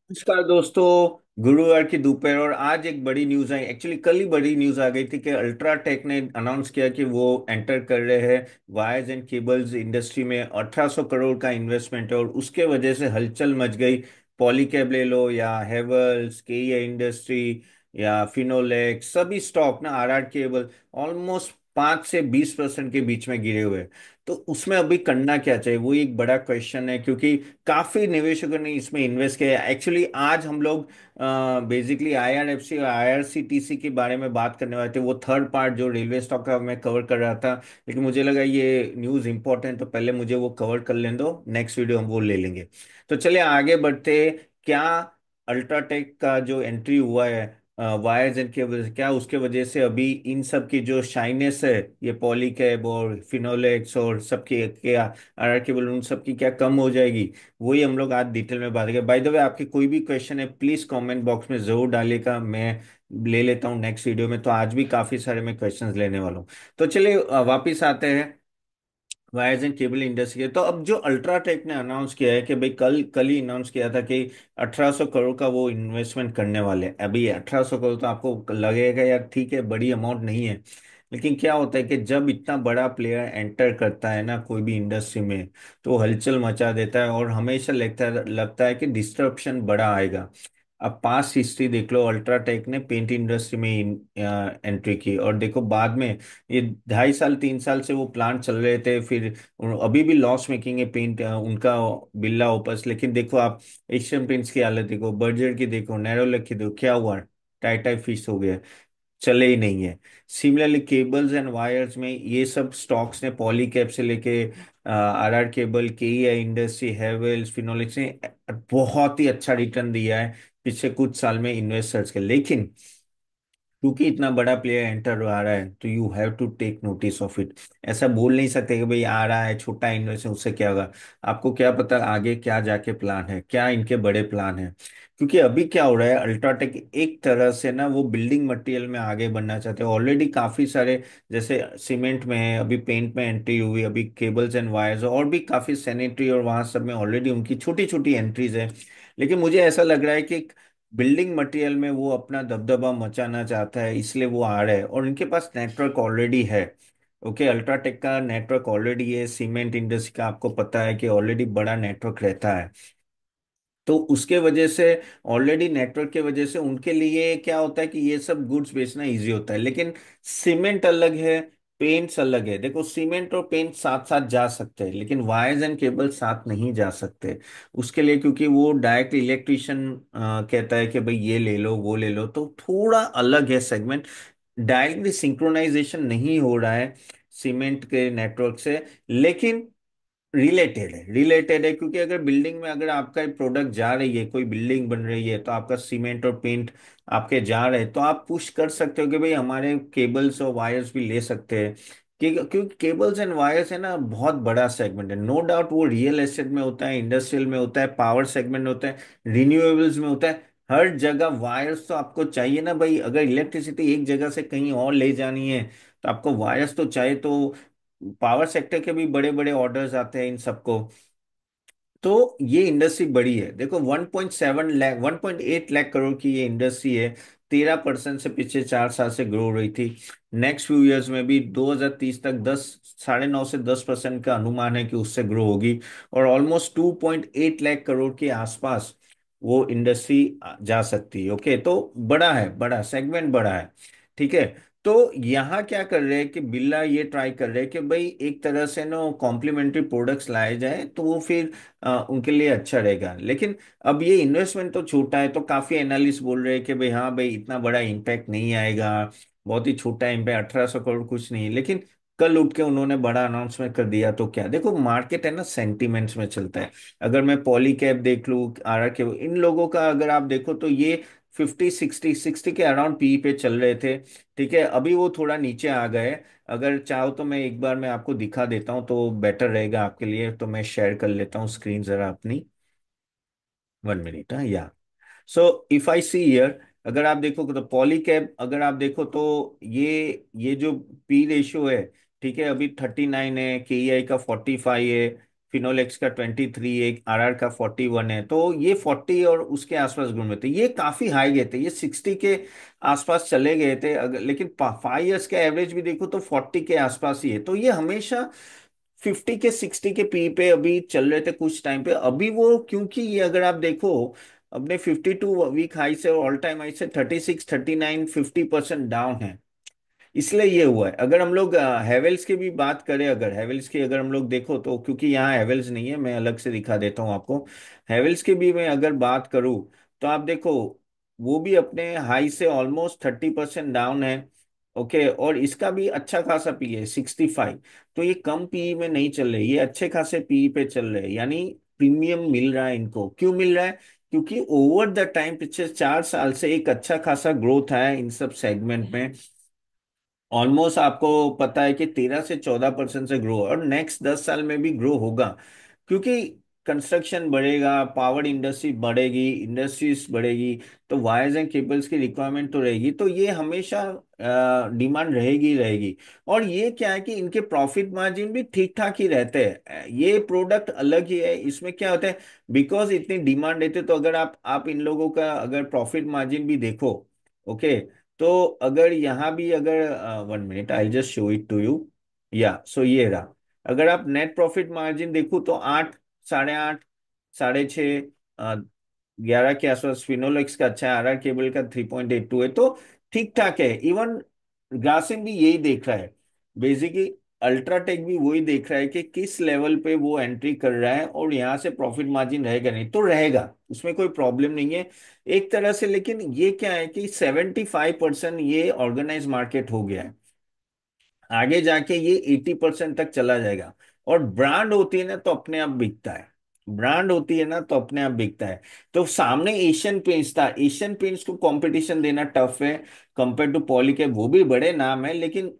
नमस्कार दोस्तों। गुरुवार की दोपहर और आज एक बड़ी न्यूज आई। एक्चुअली कल ही बड़ी न्यूज आ गई थी कि अल्ट्राटेक ने अनाउंस किया कि वो एंटर कर रहे हैं वायर्स एंड केबल्स इंडस्ट्री में। 1800 करोड़ का इन्वेस्टमेंट है और उसके वजह से हलचल मच गई। पॉलीकैब ले लो या हेवल्स के इंडस्ट्री या फिनोलेक्स, सभी स्टॉक ना आर आर केबल ऑलमोस्ट 5 से 20% के बीच में गिरे हुए हैं। तो उसमें अभी करना क्या चाहिए, वो एक बड़ा क्वेश्चन है, क्योंकि काफी निवेशकों ने इसमें इन्वेस्ट किया है। एक्चुअली आज हम लोग बेसिकली आईआरएफसी और आईआरसीटीसी के बारे में बात करने वाले थे। वो थर्ड पार्ट जो रेलवे स्टॉक का मैं कवर कर रहा था, लेकिन मुझे लगा ये न्यूज़ इंपॉर्टेंट, तो पहले मुझे वो कवर कर लेने दो, नेक्स्ट वीडियो हम वो ले लेंगे। तो चलिए आगे बढ़ते। क्या अल्ट्राटेक का जो एंट्री हुआ है वायर्स एंड केबल्स, क्या उसके वजह से अभी इन सब की जो शाइनेस है, ये पॉलीकैब और फिनोलेक्स और सबकी क्या आर केबल, उन सब की क्या कम हो जाएगी? वही हम लोग आज डिटेल में बात करेंगे। बाय द वे, आपके कोई भी क्वेश्चन है प्लीज कमेंट बॉक्स में जरूर डालिएगा, मैं ले लेता हूँ नेक्स्ट वीडियो में। तो आज भी काफी सारे मैं क्वेश्चंस लेने वाला हूँ। तो चलिए वापिस आते हैं वायर्स एंड केबल इंडस्ट्री के। तो अब जो अल्ट्राटेक ने अनाउंस किया है कि भाई कल कल ही अनाउंस किया था कि 1800 करोड़ का वो इन्वेस्टमेंट करने वाले हैं। अभी 1800 करोड़ तो आपको लगेगा यार ठीक है, बड़ी अमाउंट नहीं है। लेकिन क्या होता है कि जब इतना बड़ा प्लेयर एंटर करता है ना कोई भी इंडस्ट्री में, तो हलचल मचा देता है और हमेशा लगता है कि डिस्ट्रप्शन बड़ा आएगा। अब पास्ट हिस्ट्री देख लो, अल्ट्राटेक ने पेंट इंडस्ट्री में एंट्री की और देखो बाद में ये 2.5 साल 3 साल से वो प्लांट चल रहे थे, फिर अभी भी लॉस मेकिंग है पेंट उनका, बिल्ला ओपस। लेकिन देखो आप एशियन पेंट्स की हालत देखो, बर्जर की देखो, नैरोलैक की देखो, क्या हुआ? टाइटाई फिश हो गया, चले ही नहीं है। सिमिलरली केबल्स एंड वायर्स में ये सब स्टॉक्स ने पॉलीकैब से लेके आर आर केबल, के ई आई इंडस्ट्री, हैवेल्स, फिनोलेक्स ने बहुत ही अच्छा रिटर्न दिया है पिछले कुछ साल में इन्वेस्टर्स के। लेकिन क्योंकि इतना बड़ा प्लेयर एंटर आ रहा है तो you have to take notice of it. ऐसा बोल नहीं सकते कि भाई आ रहा है छोटा इन्वेस्ट है उससे क्या होगा। आपको क्या पता आगे क्या जाके प्लान है, क्या इनके बड़े प्लान है। क्योंकि अभी क्या हो रहा है, अल्ट्राटेक एक तरह से ना वो बिल्डिंग मटेरियल में आगे बढ़ना चाहते हैं। ऑलरेडी काफी सारे, जैसे सीमेंट में है, अभी पेंट में एंट्री हुई, अभी केबल्स एंड वायर्स, और भी काफी सैनिटरी और वहां सब में ऑलरेडी उनकी छोटी छोटी एंट्रीज है। लेकिन मुझे ऐसा लग रहा है कि बिल्डिंग मटेरियल में वो अपना दबदबा मचाना चाहता है, इसलिए वो आ रहा है और इनके पास नेटवर्क ऑलरेडी है। ओके, अल्ट्राटेक का नेटवर्क ऑलरेडी है, सीमेंट इंडस्ट्री का आपको पता है कि ऑलरेडी बड़ा नेटवर्क रहता है। तो उसके वजह से, ऑलरेडी नेटवर्क के वजह से उनके लिए क्या होता है कि ये सब गुड्स बेचना इजी होता है। लेकिन सीमेंट अलग है, पेंट्स अलग है। देखो सीमेंट और पेंट साथ साथ जा सकते हैं, लेकिन वायर्स एंड केबल साथ नहीं जा सकते उसके लिए, क्योंकि वो डायरेक्ट इलेक्ट्रिशियन कहता है कि भाई ये ले लो वो ले लो, तो थोड़ा अलग है सेगमेंट। डायरेक्टली सिंक्रोनाइजेशन नहीं हो रहा है सीमेंट के नेटवर्क से, लेकिन रिलेटेड है क्योंकि अगर बिल्डिंग में अगर आपका प्रोडक्ट जा रही है, कोई बिल्डिंग बन रही है, तो आपका सीमेंट और पेंट आपके जा रहे हैं, तो आप पुश कर सकते हो कि भाई हमारे केबल्स और वायर्स भी ले सकते हैं। क्योंकि केबल्स एंड वायर्स है ना बहुत बड़ा सेगमेंट है, नो डाउट। वो रियल एस्टेट में होता है, इंडस्ट्रियल में होता है, पावर सेगमेंट में होता है, रिन्यूएबल्स में होता है। हर जगह वायर्स तो आपको चाहिए ना भाई। अगर इलेक्ट्रिसिटी एक जगह से कहीं और ले जानी है तो आपको वायर्स तो चाहिए। तो पावर सेक्टर के भी बड़े बड़े ऑर्डर्स आते हैं इन सबको। तो ये इंडस्ट्री बड़ी है। देखो 1.7 लाख 1.8 लाख करोड़ की ये इंडस्ट्री है। 13% से पिछले 4 साल से ग्रो हो रही थी। नेक्स्ट फ्यू इयर्स में भी 2030 तक 9.5 से 10% का अनुमान है कि उससे ग्रो होगी। और ऑलमोस्ट 2.8 लाख करोड़ के आसपास वो इंडस्ट्री जा सकती है। ओके, तो बड़ा है, बड़ा सेगमेंट बड़ा है। ठीक है। तो यहाँ क्या कर रहे हैं कि बिरला ये ट्राई कर रहे हैं कि भाई एक तरह से ना कॉम्प्लीमेंट्री प्रोडक्ट्स लाए जाए तो वो फिर उनके लिए अच्छा रहेगा। लेकिन अब ये इन्वेस्टमेंट तो छोटा है, तो काफी एनालिस्ट बोल रहे हैं कि भाई हाँ भाई इतना बड़ा इम्पैक्ट नहीं आएगा, बहुत ही छोटा इम्पैक्ट, 1800 करोड़ कुछ नहीं। लेकिन कल उठ के उन्होंने बड़ा अनाउंसमेंट कर दिया तो क्या, देखो मार्केट है ना सेंटीमेंट्स में चलता है। अगर मैं पॉलीकैब देख लूँ, आर आर के, इन लोगों का अगर आप देखो तो ये 50 60 के अराउंड पी पे चल रहे थे। ठीक है, अभी वो थोड़ा नीचे आ गए। अगर चाहो तो मैं एक बार मैं आपको दिखा देता हूँ तो बेटर रहेगा आपके लिए। तो मैं शेयर कर लेता हूँ स्क्रीन जरा अपनी, 1 मिनट। हाँ या, so if I see here, अगर आप देखो तो पॉलीकैब, अगर आप देखो तो ये जो पी रेशियो है, ठीक है, अभी 39 है, के ई आई का 45 है, फिनोलेक्स का 23, एक आरआर का 41 है। तो ये 40 और उसके आसपास घूम रहे थे, ये काफी हाई गए थे, ये 60 के आसपास चले गए थे। अगर लेकिन 5 ईयर्स का एवरेज भी देखो तो 40 के आसपास ही है। तो ये हमेशा 50 के 60 के पी पे अभी चल रहे थे कुछ टाइम पे। अभी वो, क्योंकि ये अगर आप देखो अपने 52 वीक हाई से और ऑल टाइम हाई से 36, 39, 50% डाउन है। इसलिए ये हुआ है। अगर हम लोग हैवेल्स की भी बात करें, अगर हैवेल्स की अगर हम लोग देखो तो, क्योंकि यहाँ हैवेल्स नहीं है, मैं अलग से दिखा देता हूँ आपको। हैवेल्स की भी मैं अगर बात करूँ तो आप देखो वो भी अपने हाई से ऑलमोस्ट 30% डाउन है। ओके, और इसका भी अच्छा खासा पी है 65। तो ये कम पी में नहीं चल रहे, ये अच्छे खासे पी पे चल रहे हैं, यानी प्रीमियम मिल रहा है इनको। क्यों मिल रहा है? क्योंकि ओवर द टाइम पिछले 4 साल से एक अच्छा खासा ग्रोथ आया है इन सब सेगमेंट में। ऑलमोस्ट आपको पता है कि 13 से 14% से ग्रो, और नेक्स्ट 10 साल में भी ग्रो होगा। क्योंकि कंस्ट्रक्शन बढ़ेगा, पावर इंडस्ट्री बढ़ेगी, इंडस्ट्रीज बढ़ेगी, तो वायर्स एंड केबल्स की रिक्वायरमेंट तो रहेगी। तो ये हमेशा डिमांड रहेगी रहेगी। और ये क्या है कि इनके प्रॉफिट मार्जिन भी ठीक ठाक ही रहते हैं। ये प्रोडक्ट अलग ही है, इसमें क्या होता है, बिकॉज इतनी डिमांड रहती है, तो अगर आप इन लोगों का अगर प्रॉफिट मार्जिन भी देखो, ओके, तो अगर यहाँ भी अगर 1 minute, I just show it to you. या सो ये रहा। अगर आप नेट प्रॉफिट मार्जिन देखो तो 8, 8.5, 6.5, 11 के आसपास फिनोलेक्स का अच्छा है, आरआर केबल का 3.82 है। तो ठीक ठाक है। इवन ग्रासिम भी यही देख रहा है बेसिकली। अल्ट्राटेक भी वही देख रहा है कि किस लेवल पे वो एंट्री कर रहा है और यहाँ से प्रॉफिट मार्जिन रहेगा नहीं तो रहेगा, उसमें कोई प्रॉब्लम नहीं है एक तरह से। लेकिन ये क्या है कि 75% ये ऑर्गेनाइज मार्केट हो गया है, आगे जाके ये 80% तक चला जाएगा। और ब्रांड होती है ना तो अपने आप बिकता है, ब्रांड होती है ना तो अपने आप बिकता है। तो सामने एशियन पेंट्स था, एशियन पेंट्स को कंपटीशन देना टफ है कंपेयर टू पॉलीकैब, वो भी बड़े नाम है। लेकिन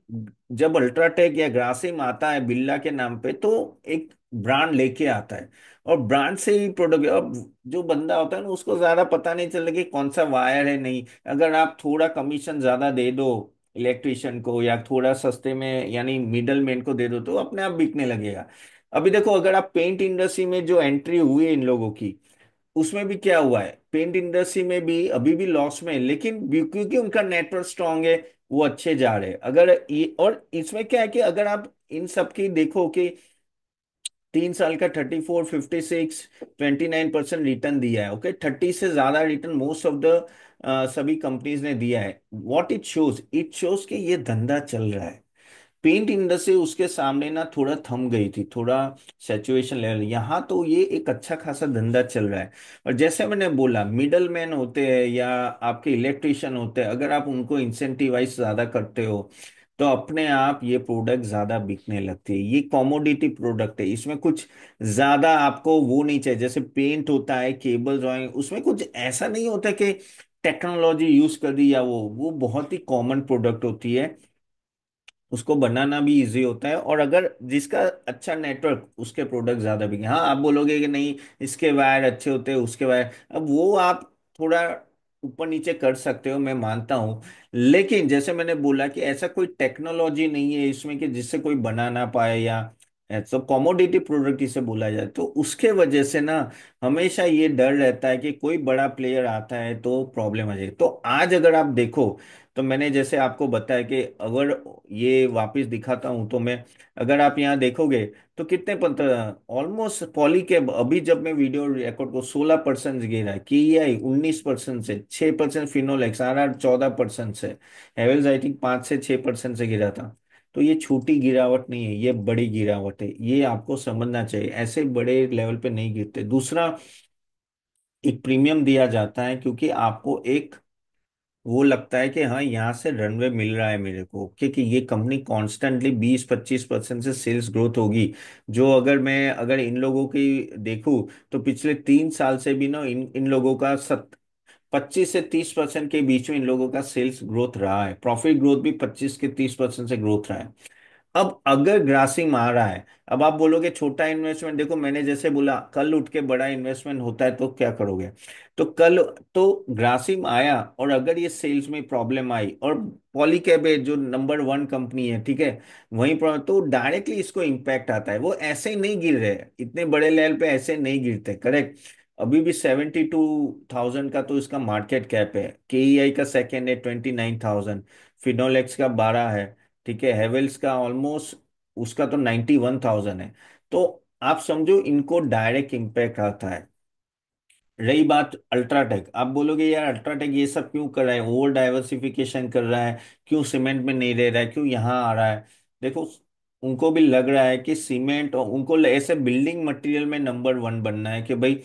जब अल्ट्राटेक या ग्रासिम आता है बिल्ला के नाम पे, तो एक ब्रांड लेके आता है, और ब्रांड से ही प्रोडक्ट। अब जो बंदा होता है ना उसको ज्यादा पता नहीं चलता कि कौन सा वायर है, नहीं, अगर आप थोड़ा कमीशन ज्यादा दे दो इलेक्ट्रिशियन को, या थोड़ा सस्ते में यानी मिडल मैन को दे दो, तो अपने आप बिकने लगेगा। अभी देखो अगर आप पेंट इंडस्ट्री में जो एंट्री हुई है इन लोगों की, उसमें भी क्या हुआ है, पेंट इंडस्ट्री में भी अभी भी लॉस में है, लेकिन क्योंकि उनका नेटवर्क स्ट्रांग है, वो अच्छे जा रहे हैं। अगर ये, और इसमें क्या है कि अगर आप इन सब की देखो कि 3 साल का 34, 56, 29% रिटर्न दिया है। ओके, 30 से ज्यादा रिटर्न मोस्ट ऑफ द सभी कंपनीज ने दिया है। What it shows, it shows कि ये धंधा चल रहा है। पेंट इंडस्ट्री उसके सामने ना थोड़ा थम गई थी, थोड़ा सैचुरेशन लेवल, यहाँ तो ये एक अच्छा खासा धंधा चल रहा है। और जैसे मैंने बोला, मिडल मैन होते हैं या आपके इलेक्ट्रिशियन होते हैं, अगर आप उनको इंसेंटिवाइज ज्यादा करते हो तो अपने आप ये प्रोडक्ट ज्यादा बिकने लगती है। ये कॉमोडिटी प्रोडक्ट है, इसमें कुछ ज्यादा आपको वो नहीं चाहिए। जैसे पेंट होता है, केबल्स और उसमें कुछ ऐसा नहीं होता कि टेक्नोलॉजी यूज कर दी, या वो बहुत ही कॉमन प्रोडक्ट होती है, उसको बनाना भी इजी होता है। और अगर जिसका अच्छा नेटवर्क, उसके प्रोडक्ट ज्यादा बिके। हाँ, आप बोलोगे कि नहीं इसके वायर अच्छे होते हैं, उसके वायर, अब वो आप थोड़ा ऊपर नीचे कर सकते हो, मैं मानता हूँ। लेकिन जैसे मैंने बोला कि ऐसा कोई टेक्नोलॉजी नहीं है इसमें कि जिससे कोई बना ना पाए, या तो कॉमोडिटी प्रोडक्ट इसे बोला जाए, तो उसके वजह से ना हमेशा ये डर रहता है कि कोई बड़ा प्लेयर आता है तो प्रॉब्लम आ जाएगी। तो आज अगर आप देखो, तो मैंने जैसे आपको बताया कि अगर ये वापस दिखाता हूं तो मैं, अगर आप यहाँ देखोगे तो कितने ऑलमोस्ट पॉली के, अभी जब मैं वीडियो रिकॉर्ड को 16% गिरा है, KEI 19% से, 6% फिनोलेक्स, RR 14% से, हेवेल्स आई थिंक 5 से 6% से गिरा था। तो ये छोटी गिरावट नहीं है, ये बड़ी गिरावट है, ये आपको समझना चाहिए। ऐसे बड़े लेवल पे नहीं गिरते। दूसरा, एक प्रीमियम दिया जाता है क्योंकि आपको एक वो लगता है कि हाँ यहाँ से रनवे मिल रहा है मेरे को, क्योंकि ये कंपनी कॉन्स्टेंटली 20-25% से सेल्स ग्रोथ होगी। जो अगर इन लोगों की देखूं तो पिछले 3 साल से भी ना इन इन लोगों का 25 से 30% के बीच में इन लोगों का सेल्स ग्रोथ रहा है, प्रॉफिट ग्रोथ भी 25 के 30% से ग्रोथ रहा है। अब अगर ग्रासिम आ रहा है, अब आप बोलोगे छोटा इन्वेस्टमेंट, देखो मैंने जैसे बोला कल उठ के बड़ा इन्वेस्टमेंट होता है तो क्या करोगे। तो कल तो ग्रासिम आया और अगर ये सेल्स में प्रॉब्लम आई और पॉलीकैब है जो नंबर वन कंपनी है, ठीक है, वहीं पर तो डायरेक्टली इसको इम्पैक्ट आता है। वो ऐसे ही नहीं गिर रहे, इतने बड़े लेवल पे ऐसे नहीं गिरते, करेक्ट। अभी भी 72,000 का तो इसका मार्केट कैप है। केईआई का सेकंड है 29,000, फिनोलेक्स का 12 है, ठीक है, हेवेल्स का ऑलमोस्ट उसका तो 91,000 है। तो आप समझो इनको डायरेक्ट इम्पैक्ट आता है। रही बात अल्ट्राटेक, आप बोलोगे यार अल्ट्राटेक ये सब क्यों कर रहा है, ओवर डाइवर्सिफिकेशन कर रहा है, क्यों सीमेंट में नहीं रह रहा है, क्यों यहाँ आ रहा है। देखो उनको भी लग रहा है कि सीमेंट, और उनको ऐसे बिल्डिंग मटेरियल में नंबर वन बनना है कि भाई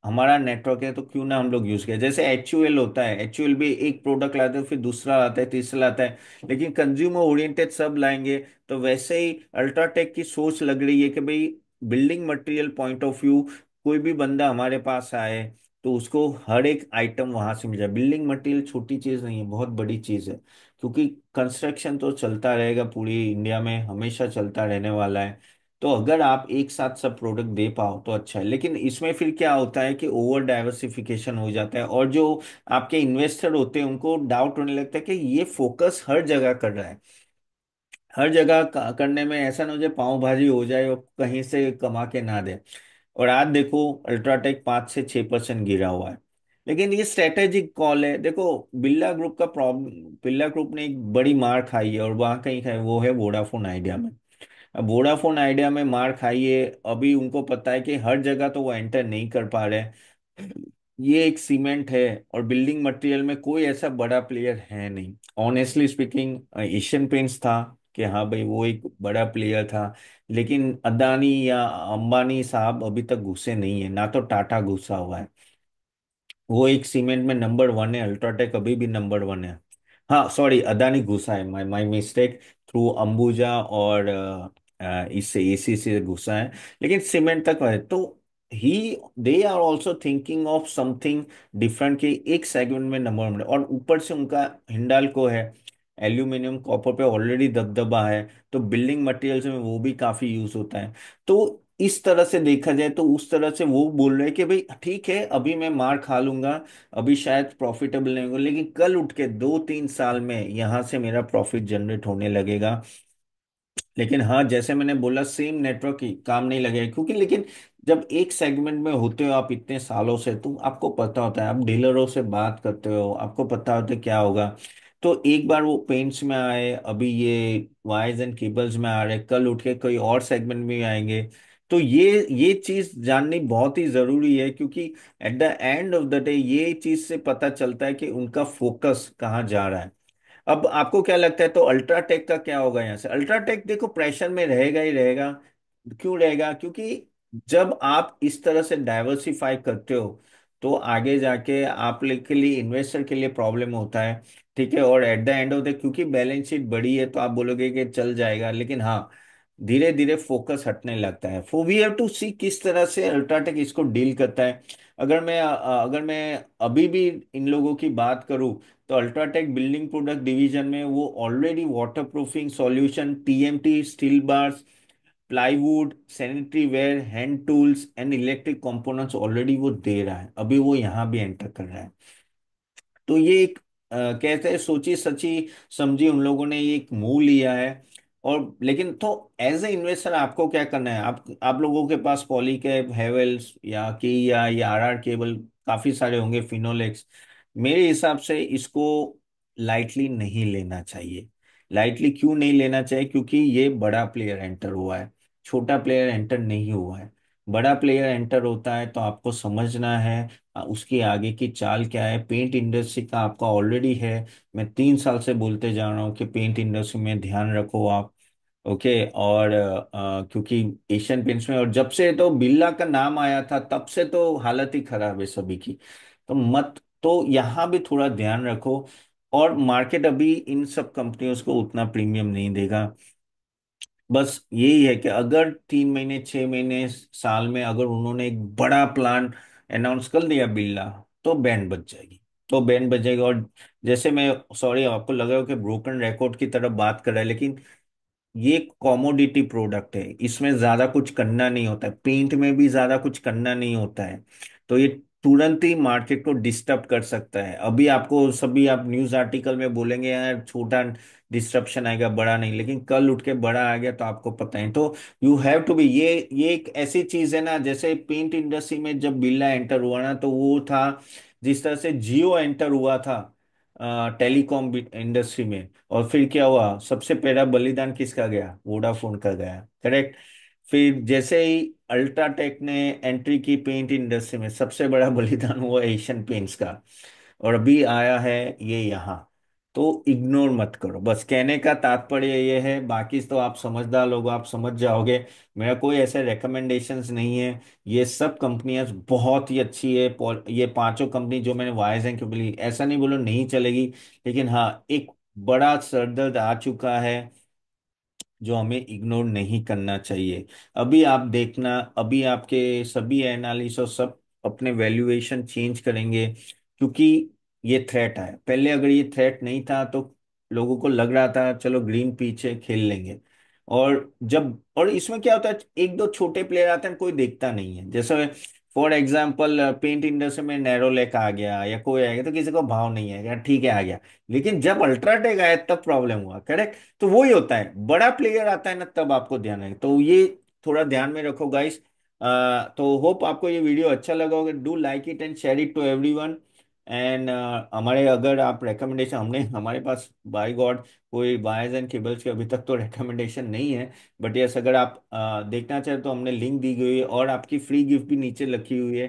हमारा नेटवर्क है तो क्यों ना हम लोग यूज करें। जैसे HUL होता है, HUL भी एक प्रोडक्ट लाते हैं फिर दूसरा आता है तीसरा आता है, लेकिन कंज्यूमर ओरिएंटेड सब लाएंगे। तो वैसे ही अल्ट्राटेक की सोच लग रही है कि भाई building material point of view, कोई भी बंदा हमारे पास आए तो उसको हर एक आइटम वहां से मिल जाए। बिल्डिंग मटेरियल छोटी चीज नहीं है, बहुत बड़ी चीज है, क्योंकि कंस्ट्रक्शन तो चलता रहेगा पूरी इंडिया में, हमेशा चलता रहने वाला है। तो अगर आप एक साथ सब प्रोडक्ट दे पाओ तो अच्छा है। लेकिन इसमें फिर क्या होता है कि ओवर डाइवर्सिफिकेशन हो जाता है, और जो आपके इन्वेस्टर होते हैं उनको डाउट होने लगता है कि ये फोकस हर जगह कर रहा है, हर जगह करने में ऐसा ना हो जाए पाव भाजी हो जाए और कहीं से कमा के ना दे। और आज देखो अल्ट्राटेक 5 से 6% गिरा हुआ है। लेकिन ये स्ट्रेटेजिक कॉल है। देखो बिरला ग्रुप का प्रॉब्लम, बिरला ग्रुप ने एक बड़ी मार खाई है और वहां कहीं खाई, वो है वोडाफोन आइडिया में। अब वोडाफोन आइडिया में मार खाई है, अभी उनको पता है कि हर जगह तो वो एंटर नहीं कर पा रहे। ये एक सीमेंट है और बिल्डिंग मटेरियल में कोई ऐसा बड़ा प्लेयर है नहीं। ऑनेस्टली स्पीकिंग एशियन पेंट्स था कि हाँ भाई वो एक बड़ा प्लेयर था, लेकिन अदानी या अंबानी साहब अभी तक घुसे नहीं है, ना तो टाटा घुसा हुआ है। वो एक सीमेंट में नंबर वन है, अल्ट्राटेक अभी भी नंबर वन है। हाँ सॉरी, अदानी घुसा है, my my mistake, through Ambuja और इससे एसी से घुसा है, लेकिन सीमेंट तक है। तो ही they are also thinking of something different, कि एक सेगमेंट में नंबर वन, और ऊपर से उनका हिंडाल्को है, एल्यूमिनियम कॉपर पे ऑलरेडी दबदबा है, तो बिल्डिंग मटेरियल्स में वो भी काफी यूज होता है। तो इस तरह से देखा जाए तो उस तरह से वो बोल रहे हैं कि भाई ठीक है अभी मैं मार खा लूंगा, अभी शायद प्रॉफिटेबल नहीं होगा, लेकिन कल उठ के 2-3 साल में यहां से मेरा प्रॉफिट जनरेट होने लगेगा। लेकिन हाँ जैसे मैंने बोला सेम नेटवर्क ही काम नहीं लगेगा, क्योंकि लेकिन जब एक सेगमेंट में होते हो आप इतने सालों से, तो आपको पता होता है, आप डीलरों से बात करते हो, आपको पता होता है क्या होगा। तो एक बार वो पेंट्स में आए, अभी ये वायर्स एंड केबल्स में आ रहे, कल उठ के कोई और सेगमेंट में आएंगे। तो ये चीज जाननी बहुत ही जरूरी है, क्योंकि at the end of the day ये चीज से पता चलता है कि उनका फोकस कहाँ जा रहा है। अब आपको क्या लगता है, तो अल्ट्राटेक का क्या होगा यहाँ से। अल्ट्राटेक देखो प्रेशर में रहेगा ही रहेगा। क्यों रहेगा, क्योंकि जब आप इस तरह से डाइवर्सिफाई करते हो तो आगे जाके के लिए, इन्वेस्टर के लिए प्रॉब्लम होता है, ठीक है। और at the end of the, क्योंकि बैलेंस शीट बड़ी है तो आप बोलोगे कि चल जाएगा, लेकिन हाँ धीरे धीरे फोकस हटने लगता है। फो वी हैव टू सी किस तरह से अल्ट्राटेक इसको डील करता है। अगर मैं अभी भी इन लोगों की बात करूं, तो अल्ट्राटेक बिल्डिंग प्रोडक्ट डिवीजन में वो already water proofing solution, TMT steel bars, plywood, sanitary ware, hand tools and electric components already वो दे रहा है, अभी वो यहाँ भी एंटर कर रहा है। तो ये एक कहते हैं सोची सची समझी उन लोगों ने ये एक मूव लिया है। और लेकिन तो एज ए इन्वेस्टर आपको क्या करना है, आप लोगों के पास पॉलीकैब, हेवेल्स या केया या RR केबल काफी सारे होंगे, फिनोलेक्स, मेरे हिसाब से इसको लाइटली नहीं लेना चाहिए। लाइटली क्यों नहीं लेना चाहिए, क्योंकि ये बड़ा प्लेयर एंटर हुआ है, छोटा प्लेयर एंटर नहीं हुआ है। बड़ा प्लेयर एंटर होता है तो आपको समझना है उसकी आगे की चाल क्या है। पेंट इंडस्ट्री का आपका ऑलरेडी है, मैं 3 साल से बोलते जा रहा हूँ कि पेंट इंडस्ट्री में ध्यान रखो आप। ओके, और क्योंकि एशियन पेंट्स में, और जब से तो बिरला का नाम आया था तब से तो हालत ही खराब है सभी की। तो मत, तो यहाँ भी थोड़ा ध्यान रखो। और मार्केट अभी इन सब कंपनियों को उतना प्रीमियम नहीं देगा। बस यही है कि अगर 3 महीने, 6 महीने, साल में अगर उन्होंने एक बड़ा प्लान अनाउंस कर दिया बिरला, तो बैंड बज जाएगी, तो बैंड बजेगा। और जैसे मैं, सॉरी आपको लग रहा हो कि ब्रोकन रिकॉर्ड की तरफ बात कर रहा है, लेकिन ये कॉमोडिटी प्रोडक्ट है, इसमें ज्यादा कुछ करना नहीं होता है, पेंट में भी ज्यादा कुछ करना नहीं होता है। तो ये तुरंत ही मार्केट को डिस्टर्ब कर सकता है। अभी आपको सभी आप न्यूज आर्टिकल में बोलेंगे यार छोटा डिस्ट्रप्शन आएगा, बड़ा नहीं, लेकिन कल उठ के बड़ा आ गया तो आपको पता है। तो यू हैव टू बी, ये एक ऐसी चीज है ना, जैसे पेंट इंडस्ट्री में जब बिरला एंटर हुआ ना, तो वो था जिस तरह से जियो एंटर हुआ था टेलीकॉम इंडस्ट्री में। और फिर क्या हुआ, सबसे पहला बलिदान किसका गया, वोडाफोन का गया, करेक्ट। फिर जैसे ही अल्ट्राटेक ने एंट्री की पेंट इंडस्ट्री में, सबसे बड़ा बलिदान हुआ एशियन पेंट्स का। और अभी आया है ये यहाँ। तो इग्नोर मत करो, बस कहने का तात्पर्य ये है। बाकी तो आप समझदार लोग, आप समझ जाओगे। मेरा कोई ऐसे रिकमेंडेशंस नहीं है। ये सब कंपनियां बहुत ही अच्छी है। ये पांचों कंपनी जो मैंने वाइज एंड बोली, ऐसा नहीं बोलो नहीं चलेगी, लेकिन हाँ एक बड़ा सरदर्द आ चुका है जो हमें इग्नोर नहीं करना चाहिए। अभी आप देखना, अभी आपके सभी एनालिस्ट और सब अपने वैल्यूएशन चेंज करेंगे, क्योंकि ये थ्रेट है। पहले अगर ये थ्रेट नहीं था तो लोगों को लग रहा था चलो ग्रीन पीछे खेल लेंगे। और इसमें क्या होता है, एक दो छोटे प्लेयर आते हैं, कोई देखता नहीं है। जैसे फॉर एग्जाम्पल पेंट इंडस्ट्री में नैरोलैक आ गया या कोई आ गया तो किसी को भाव नहीं है यार, ठीक है आ गया। लेकिन जब अल्ट्राटेक आया तब प्रॉब्लम हुआ, करेक्ट। तो वही होता है, बड़ा प्लेयर आता है ना तब आपको ध्यान है। तो ये थोड़ा ध्यान में रखो गाइस। तो होप आपको ये वीडियो अच्छा लगा होगा। Do like it and share it to everyone. And हमारे अगर आप रिकमेंडेशन, हमने हमारे पास बाय गॉड कोई वायर्स एंड केबल्स के अभी तक तो रिकमेंडेशन नहीं है। बट यस, अगर आप देखना चाहें तो हमने लिंक दी गई है और आपकी फ्री गिफ्ट भी नीचे रखी हुई है,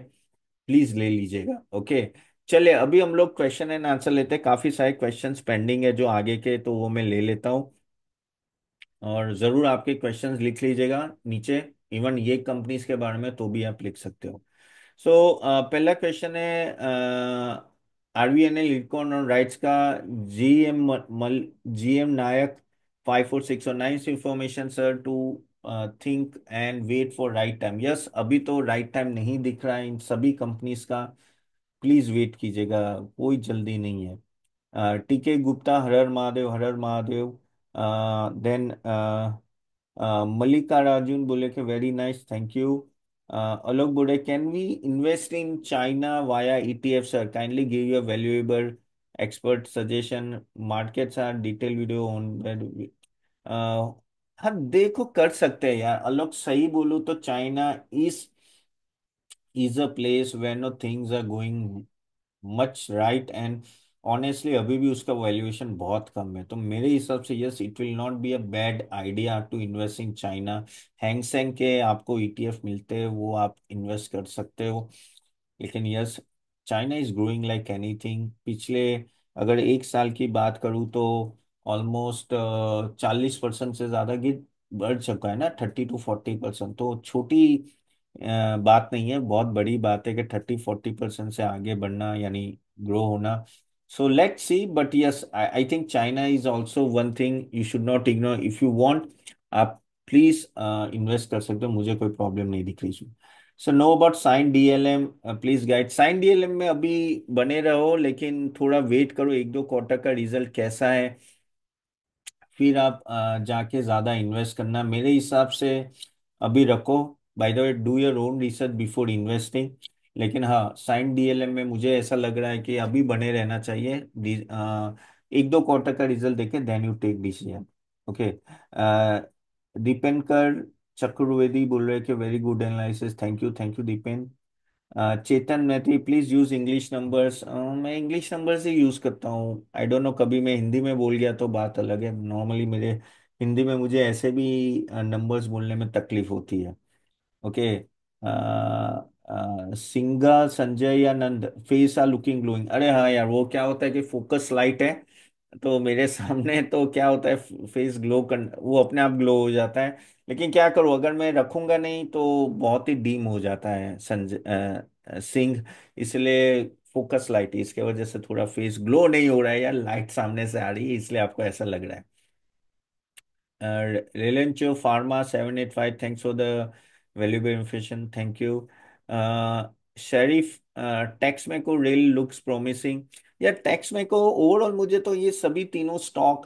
प्लीज ले लीजिएगा। ओके, चलिए अभी हम लोग क्वेश्चन एंड आंसर लेते हैं। काफी सारे क्वेश्चंस पेंडिंग है जो आगे के, तो वो मैं ले लेता हूँ। और जरूर आपके क्वेश्चंस लिख लीजिएगा नीचे। इवन ये कंपनीज के बारे में तो भी आप लिख सकते हो। सो पहला क्वेश्चन है आरवीएनएल लिडकॉन और राइट्स का। जीएम नायक 5 4 6 और 9 information sir to think and wait for right time. Yes, अभी तो राइट टाइम नहीं दिख रहा है इन सभी कंपनीज का। प्लीज वेट कीजिएगा, कोई जल्दी नहीं है। टीके गुप्ता, हर हर महादेव, हर हर महादेव। देन मल्लिका राजून बोले कि very nice, thank you. Alok Bode, can we invest in China via ETF, sir? Kindly give your valuable expert suggestion. Markets are detailed video on that. Uh, हाँ देखो, कर सकते हैं यार आलोक। सही बोलूं तो China is a place where no things are going much right. And honestly अभी भी उसका वैल्यूएशन बहुत कम है। तो मेरे हिसाब से yes, it will not be a bad idea to invest in China. Hang Seng के आपको ईटीएफ मिलते हैं, वो आप इन्वेस्ट कर सकते हो। लेकिन yes, China is growing like anything. पिछले अगर एक साल की बात करूँ तो ऑलमोस्ट 40% से ज्यादा गिर बढ़ चुका है ना, 30 to 40%। तो छोटी बात नहीं है, बहुत बड़ी बात है कि 30 40% से आगे बढ़ना यानी ग्रो होना। So let's see, but yes I think China is also one thing you should not ignore. If you want, आप प्लीज इन्वेस्ट कर सकते हो, मुझे कोई प्रॉब्लम नहीं दिख रही इसमें। So no about sign DLM, please guide. Sign DLM में अभी बने रहो, लेकिन थोड़ा वेट करो, एक दो क्वार्टर का रिजल्ट कैसा है, फिर आप जाके ज्यादा इन्वेस्ट करना मेरे हिसाब से। अभी रखो। By the way, do your own research before investing. लेकिन हाँ, साइन डीएलएम में मुझे ऐसा लग रहा है कि अभी बने रहना चाहिए। एक दो क्वार्टर का रिजल्ट देके then you take decision. Okay. Dipankar Chaturvedi बोल रहे कि very good analysis, thank you Dipen. Chetan Maithi, please use English numbers. मैं इंग्लिश नंबर्स ही यूज करता हूँ, आई डोंट नो, कभी मैं हिंदी में बोल गया तो बात अलग है। नॉर्मली मेरे हिंदी में मुझे ऐसे भी नंबर्स बोलने में तकलीफ होती है। ओके। सिंगा संजय या नंद, फेस आर लुकिंग ग्लोइंग। अरे हाँ यार, वो क्या होता है कि फोकस लाइट है तो मेरे सामने तो क्या होता है, फेस ग्लो कर, वो अपने आप ग्लो हो जाता है। लेकिन क्या करूँ, अगर मैं रखूंगा नहीं तो बहुत ही डीम हो जाता है संजय सिंह। इसलिए फोकस लाइट है, इसके वजह से थोड़ा फेस ग्लो नहीं हो रहा है यार, लाइट सामने से आ रही है इसलिए आपको ऐसा लग रहा है। Relencho Pharma 785, thanks for the valuable information. Thank you. Sharif, Texmaco rail looks promising. यार टेक्समेको ओवरऑल मुझे तो ये सभी तीनों स्टॉक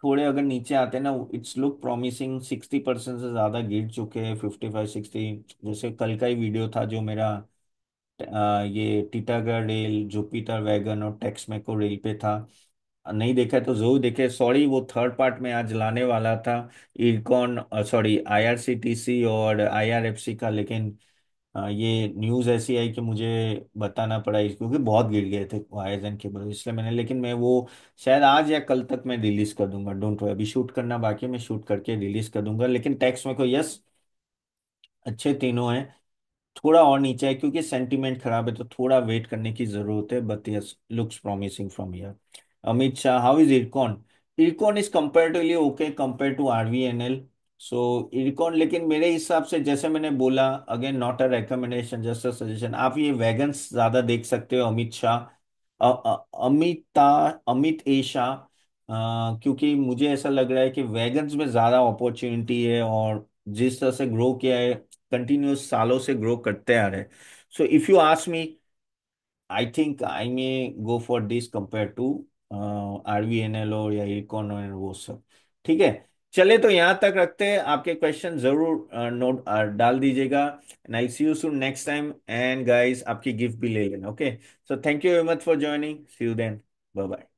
थोड़े अगर नीचे आते हैं ना, इट्स लुक प्रॉमिसिंग, 60% से ज्यादा गिर चुके हैं, 55-60। जैसे कल का ही वीडियो था जो मेरा ये टीटागढ़ रेल, जुपिटर वैगन और टेक्समेको रेल पे था। नहीं देखा है तो जरूर देखे, सॉरी वो थर्ड पार्ट में आज लाने वाला था, इरकॉन, सॉरी आईआरसीटीसी और आईआरएफसी का, लेकिन ये न्यूज़ ऐसी आई कि मुझे बताना पड़ा क्योंकि बहुत गिर गए थे वायर्स एंड केबल, इसलिए मैंने, लेकिन मैं वो शायद आज या कल तक मैं रिलीज कर दूंगा, डोंट वरी, अभी शूट करना बाकी है, मैं शूट करके रिलीज कर दूंगा। लेकिन टैक्स में को यस, अच्छे तीनों हैं। थोड़ा और नीचे है क्योंकि सेंटीमेंट खराब है, तो थोड़ा वेट करने की जरूरत है, but yes looks promising from here. Amit Shah, how is Ircon? Ircon is comparatively okay compare to RVNL. So Ircon, लेकिन मेरे हिसाब से जैसे मैंने बोला, again not a recommendation, just a suggestion, आप ये वैगन्स ज्यादा देख सकते हो, अमित शाह, अमित ए शाह। क्योंकि मुझे ऐसा लग रहा है कि वैगन्स में ज्यादा अपॉर्चुनिटी है, और जिस तरह से ग्रो किया है, कंटिन्यूस सालों से ग्रो करते आ रहे हैं। So if you ask me, I think I may go for this compare to RVNL और या इरकॉन और वो सब। ठीक है, चले तो यहाँ तक रखते हैं, आपके क्वेश्चन जरूर नोट डाल दीजिएगा, and I see you soon next time, and guys आपकी गिफ्ट भी ले लेना, okay. So thank you very much for joining, see you then, bye bye.